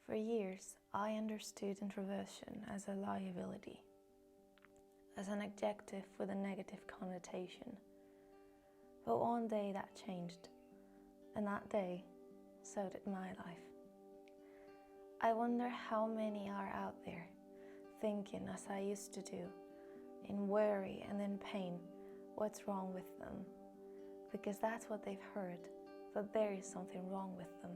For years, I understood introversion as a liability, as an adjective with a negative connotation. But one day that changed, and that day, so did my life. I wonder how many are out there, thinking as I used to do, in worry and in pain, what's wrong with them, because that's what they've heard, that there is something wrong with them.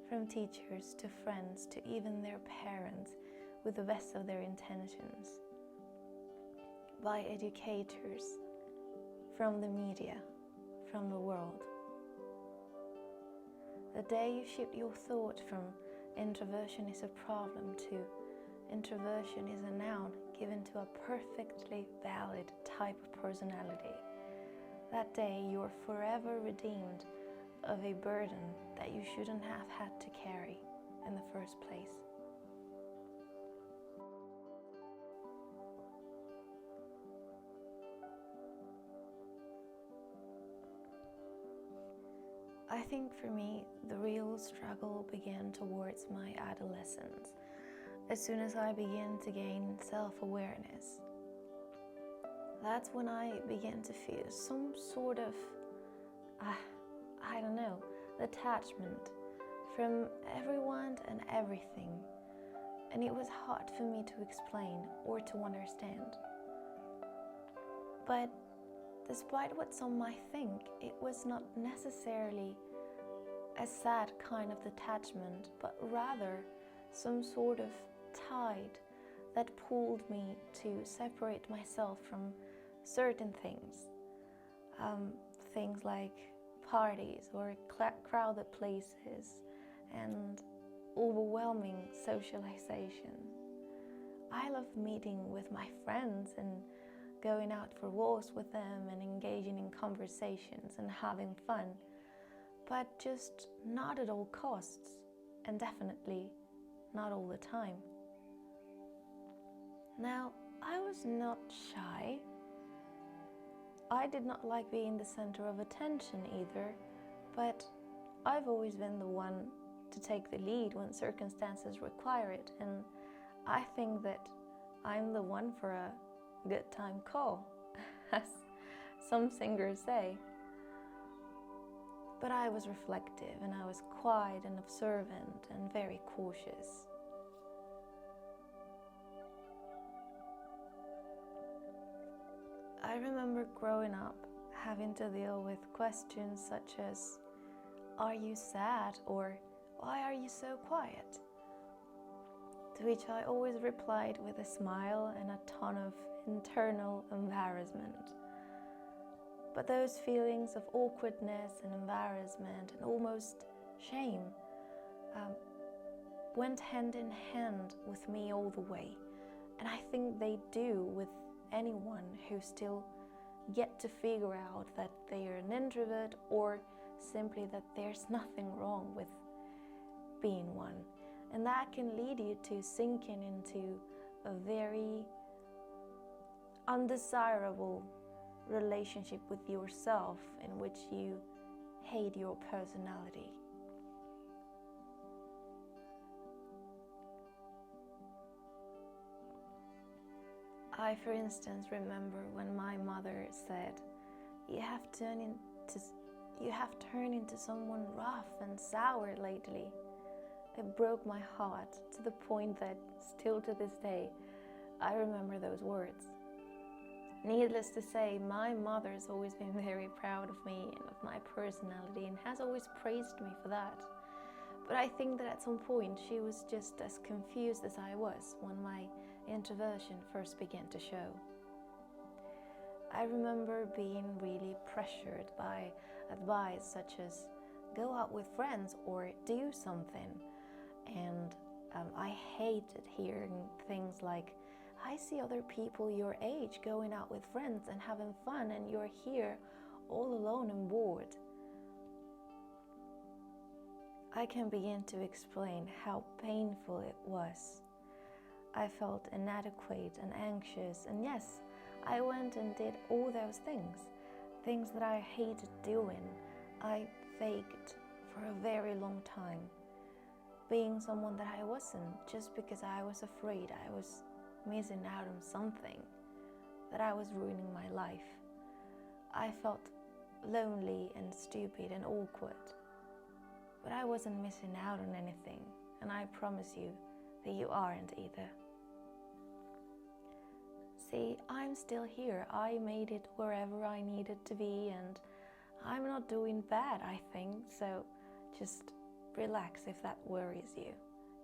From teachers to friends to even their parents with the best of their intentions. By educators, from the media, from the world. The day you shift your thought from introversion is a problem to introversion is a noun given to a perfectly valid type of personality. That day you're forever redeemed of a burden that you shouldn't have had to carry in the first place. I think for me, the real struggle began towards my adolescence, as soon as I began to gain self-awareness. That's when I began to feel some sort of, detachment from everyone and everything. And it was hard for me to explain or to understand. But despite what some might think, it was not necessarily a sad kind of detachment, but rather some sort of tide that pulled me to separate myself from certain things. Things like parties or crowded places and overwhelming socialization. I love meeting with my friends and going out for walks with them and engaging in conversations and having fun, but just not at all costs, and definitely not all the time. Now, I was not shy. I did not like being the center of attention either, but I've always been the one to take the lead when circumstances require it, and I think that I'm the one for a good time call, as some singers say. But I was reflective and I was quiet and observant and very cautious. I remember growing up having to deal with questions such as, "Are you sad?" or "Why are you so quiet?" To which I always replied with a smile and a ton of internal embarrassment. But those feelings of awkwardness and embarrassment and almost shame went hand in hand with me all the way. And I think they do with anyone who still yet to figure out that they are an introvert, or simply that there's nothing wrong with being one. And that can lead you to sinking into a very undesirable relationship with yourself in which you hate your personality. I, for instance, remember when my mother said, you have turned into someone rough and sour lately." It broke my heart to the point that still to this day, I remember those words. Needless to say, my mother's always been very proud of me and of my personality and has always praised me for that. But I think that at some point she was just as confused as I was when my introversion first began to show. I remember being really pressured by advice such as go out with friends or do something. And I hated hearing things like, "I see other people your age going out with friends and having fun, and you're here all alone and bored." I can begin to explain how painful it was. I felt inadequate and anxious, and yes, I went and did all those things that I hated doing. I faked for a very long time, being someone that I wasn't, just because I was afraid I was missing out on something, that I was ruining my life. I felt lonely and stupid and awkward, but I wasn't missing out on anything, and I promise you that you aren't either. See, I'm still here. I made it wherever I needed to be, and I'm not doing bad, I think, so just relax if that worries you.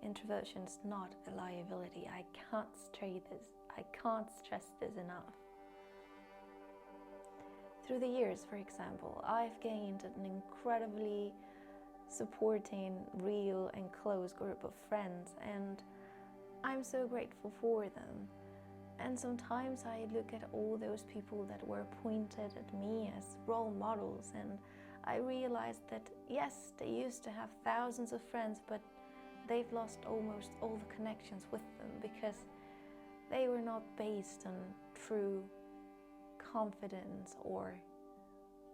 Introversion is not a liability. I can't stress this enough. Through the years, for example, I've gained an incredibly supporting, real and close group of friends, and I'm so grateful for them. And sometimes I look at all those people that were pointed at me as role models, and I realized that yes, they used to have thousands of friends, but they've lost almost all the connections with them because they were not based on true confidence, or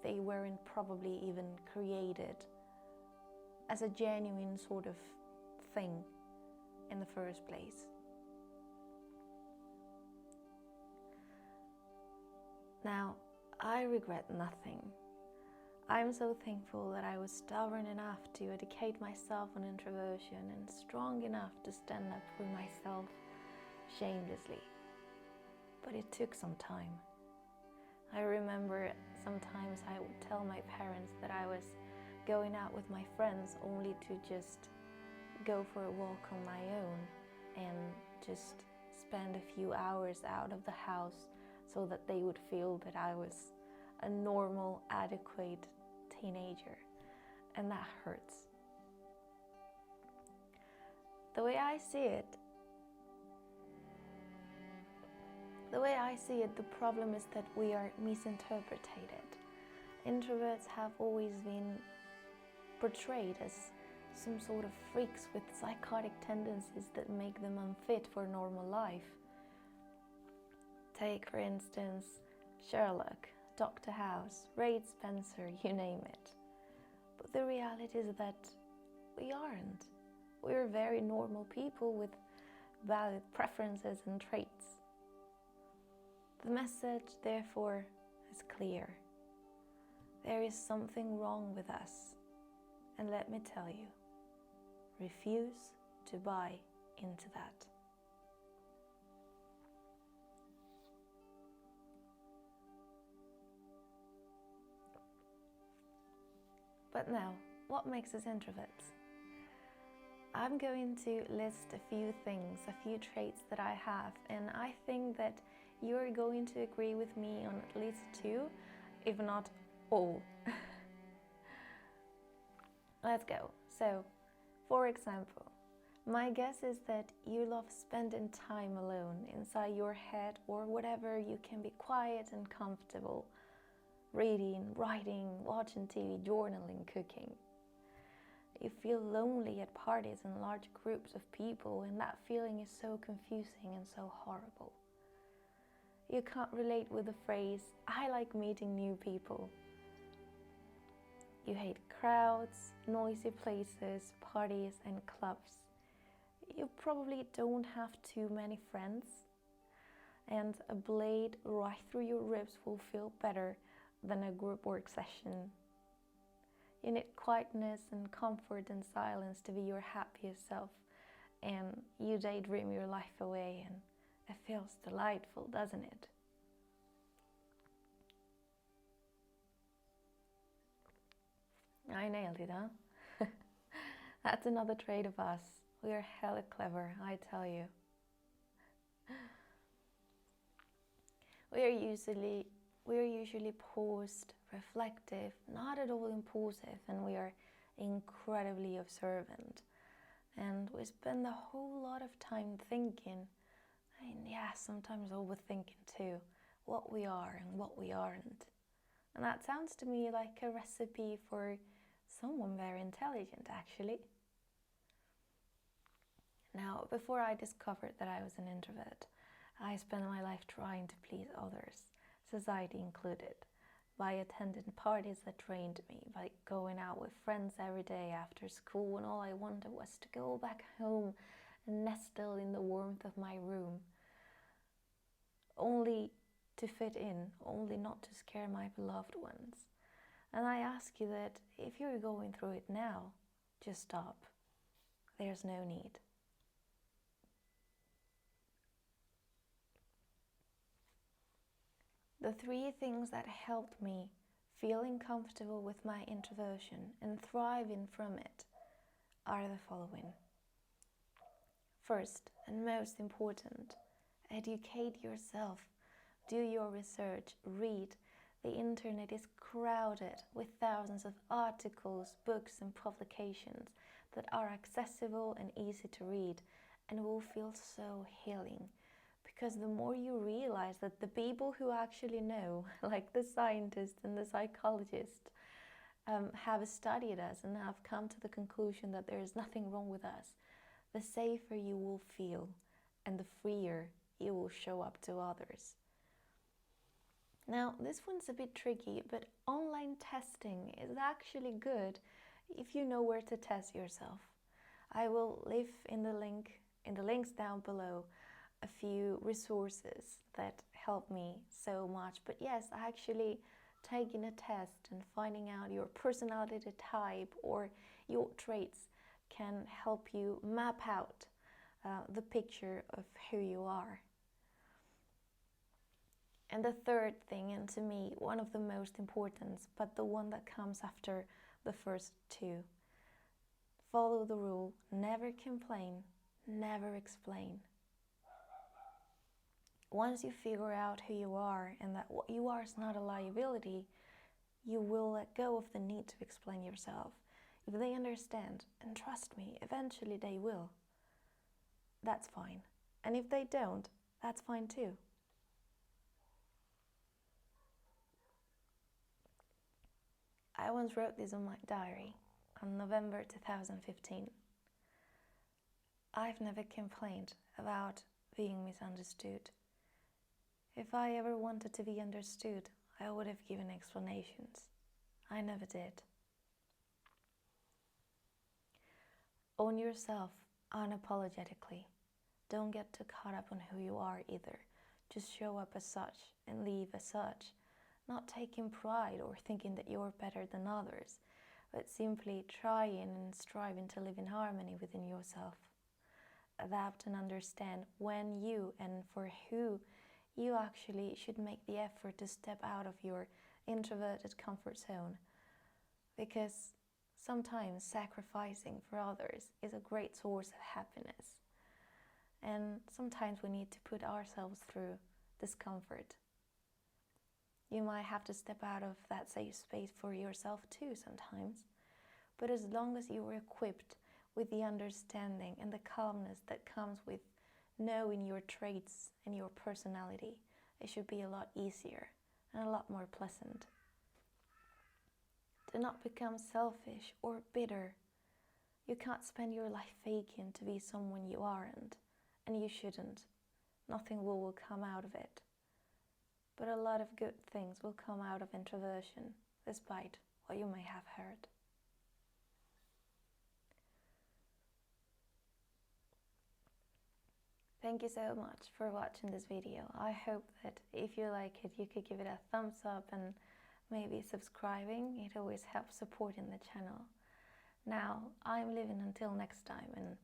they weren't probably even created as a genuine sort of thing in the first place. Now, I regret nothing. I'm so thankful that I was stubborn enough to educate myself on introversion and strong enough to stand up for myself shamelessly. But it took some time. I remember sometimes I would tell my parents that I was going out with my friends only to just go for a walk on my own and just spend a few hours out of the house so that they would feel that I was a normal, adequate teenager. And that hurts. The way I see it, the problem is that we are misinterpreted. Introverts have always been portrayed as some sort of freaks with psychotic tendencies that make them unfit for normal life. Take, for instance, Sherlock, Dr. House, Ray Spencer, you name it. But the reality is that we aren't. We're very normal people with valid preferences and traits. The message, therefore, is clear. There is something wrong with us. And let me tell you, refuse to buy into that. But now, what makes us introverts? I'm going to list a few things, a few traits that I have, and I think that you're going to agree with me on at least two, if not all. Let's go. So, for example, my guess is that you love spending time alone inside your head or whatever. You can be quiet and comfortable. Reading, writing, watching TV, journaling, cooking. You feel lonely at parties and large groups of people, and that feeling is so confusing and so horrible. You can't relate with the phrase, I like meeting new people. You hate crowds, noisy places, parties and clubs. You probably don't have too many friends, and a blade right through your ribs will feel better than a group work session. You need quietness and comfort and silence to be your happiest self, and you daydream your life away, and it feels delightful, doesn't it? I nailed it, huh? That's another trait of us. We are hella clever, I tell you. We are usually paused, reflective, not at all impulsive, and we are incredibly observant. And we spend a whole lot of time thinking, and yeah, sometimes overthinking too, what we are and what we aren't. And that sounds to me like a recipe for someone very intelligent, actually. Now, before I discovered that I was an introvert, I spent my life trying to please others, society included. by attending parties that drained me, by going out with friends every day after school when all I wanted was to go back home and nestle in the warmth of my room, only to fit in, only not to scare my beloved ones. And I ask you that if you're going through it now, just stop. There's no need. The 3 things that helped me feeling comfortable with my introversion and thriving from it are the following. First, and most important, educate yourself. Do your research, read. The internet is crowded with thousands of articles, books and publications that are accessible and easy to read and will feel so healing. Because the more you realize that the people who actually know, like the scientists and the psychologists, have studied us and have come to the conclusion that there is nothing wrong with us, the safer you will feel and the freer you will show up to others. Now, this one's a bit tricky, but online testing is actually good if you know where to test yourself. I will leave in the links down below a few resources that help me so much. But yes, actually taking a test and finding out your personality type or your traits can help you map out the picture of who you are. And the third thing, and to me one of the most important, but the one that comes after the first 2, follow the rule: never complain, never explain. Once you figure out who you are and that what you are is not a liability, you will let go of the need to explain yourself. If they understand, and trust me, eventually they will, that's fine. And if they don't, that's fine too. I once wrote this on my diary on November 2015. I've never complained about being misunderstood. If I ever wanted to be understood, I would have given explanations. I never did. Own yourself unapologetically. Don't get too caught up on who you are either. Just show up as such and leave as such. Not taking pride or thinking that you're better than others, but simply trying and striving to live in harmony within yourself. Adapt and understand when you and for who you actually should make the effort to step out of your introverted comfort zone. Because sometimes sacrificing for others is a great source of happiness. And sometimes we need to put ourselves through discomfort. You might have to step out of that safe space for yourself too sometimes. But as long as you are equipped with the understanding and the calmness that comes with knowing your traits and your personality, it should be a lot easier and a lot more pleasant. Do not become selfish or bitter. You can't spend your life faking to be someone you aren't, and you shouldn't. Nothing will come out of it. But a lot of good things will come out of introversion, despite what you may have heard. Thank you so much for watching this video. I hope that if you like it, you could give it a thumbs up and maybe subscribing. It always helps supporting the channel. Now, I'm leaving until next time, and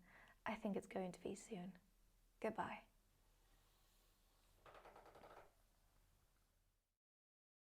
I think it's going to be soon. Goodbye.